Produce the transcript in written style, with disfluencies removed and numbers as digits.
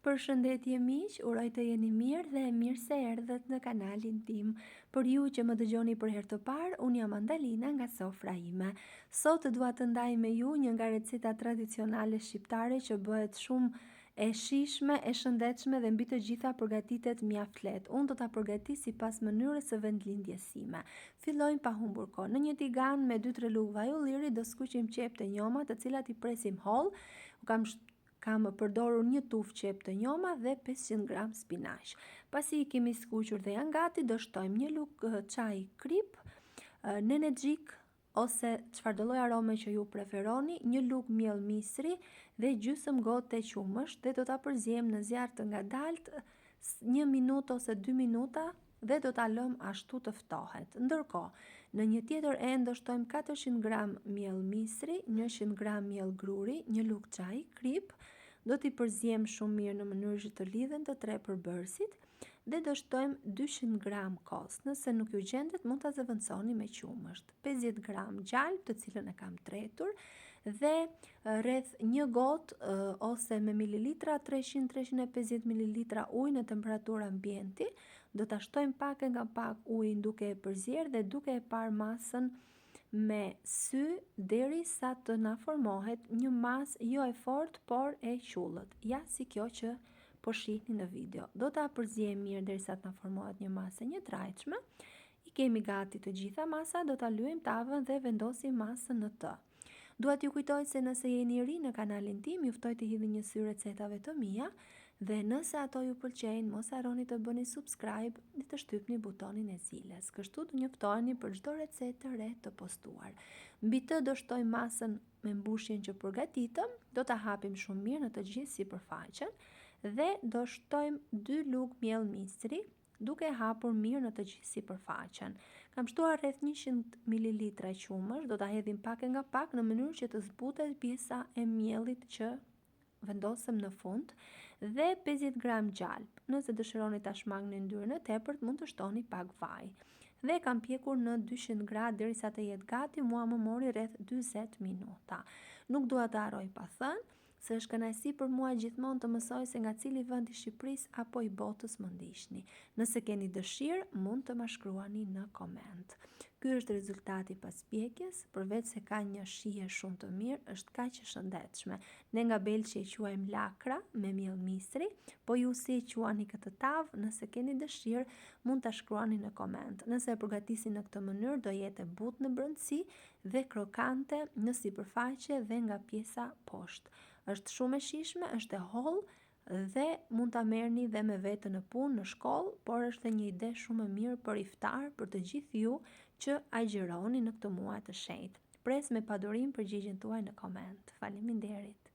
Përshëndetje miq, uroj të jeni mirë dhe mirë se erdhët në kanalin tim. Për ju që më dëgjoni për herë të parë, unë jam Andalina nga sofra ime. Sot dua të ndaj me ju një nga recetat tradicionale shqiptare që bëhet shumë e shijshme, e shëndetshme dhe mbi të gjitha përgatitet mjaft lehtë. Unë do ta përgatis sipas mënyrës së vendlindjes sime. Fillojmë pa humbur kohë. Në një tigan me 2-3 lugë vaj ulliri do skuqim qep të njoma, të cilat i presim holl. Kam përdorur një tufë qep të njoma dhe 500 gram spinaq. Pasi i kemi skuqur dhe janë gati, do shtojmë një lugë çaj krip, nenexhik ose çfarëdo lloj arome që ju preferoni, një lugë miell misri dhe gjysmë gotë të qumësht dhe do ta përziejmë në zjarr të ngadalt 1 minutë ose 2 minuta dhe do ta lëm ashtu të ftohet. Ndërkohë, në një tjetër enë do shtojmë 400 gram miell misri, 100 gram miell gruri, një lugë çaj krip, do t'i përziejmë shumë mirë në mënyrë që të lidhen të tre përbërësit dhe do shtojmë 200 gram kos. Nëse nuk ju gjendet, mund ta zëvendësoni me qumësht. 50 gram gjalp, të cilën e kam tretur, dhe rreth një gotë ose me mililitra 300-350 mililitra ujë në temperaturë ambienti. Do ta shtojmë pak e nga pak ujin duke e përzier dhe duke e parë masën me sy deri sa të na formohet një masë jo e fortë por e qullët, ja si kjo që po shihni në video. Do ta përziejmë mirë derisa të na formohet një masë e njëtrajtshme. I kemi gati të gjitha masa, do ta lyejmë tavën dhe vendosim masën në të. Dua t'ju kujtoj se nëse jeni ri në kanalin tim, ju ftoj të hidhni një sy recetave të mia dhe nëse ato ju pëlqejnë, mos harroni të bëni subscribe dhe të shtypni butonin e zilës. Kështu të njoftoheni për çdo recetë të re të postuar. Mbi të do shtojmë masën me mbushjen që përgatitëm, do ta hapim shumë mirë në të gjithë sipërfaqen dhe do shtojmë 2 lugë miell misri, duke hapur mirë në të gjithë sipërfaqen. Kam shtuar rreth 100 ml qumësh, do ta hedhim pak e nga pak në mënyrë që të zbutet pjesa e miellit që vendosëm në fund dhe 50 gram gjalp. Nëse dëshironi ta shmangni yndyrën e tepërt, mund të shtoni pak vaj. Dhe kam pjekur në 200 gradë derisa të jetë gati, mua më mori rreth 40 minuta. Nuk dua të harroj pa thënë se është kënaqësi për mua gjithmonë të mësoj se nga cili vend i Shqipërisë apo i botës më ndiqni. Nëse keni dëshirë, mund të ma shkruani në koment. Ky është rezultati pas pjekjes, përveç se ka një shije shumë të mirë, është kaq e shëndetshme. Ne nga Belçi e quajmë lakra me miell misri, po ju si e quani këtë tavë, nëse keni dëshirë, mund ta shkruani në koment. Nëse e përgatisni në këtë mënyrë, do jetë e butë në brendësi dhe krokante në sipërfaqe dhe nga pjesa poshtë. Është shumë e shijshme, është e hollë dhe mund ta merrni dhe me vete në punë, në shkollë, por është një ide shumë e mirë për iftar për të gjithë ju që agjeroni në këtë muaj të shenjtë. Pres me padurim përgjigjen tuaj në koment. Faleminderit.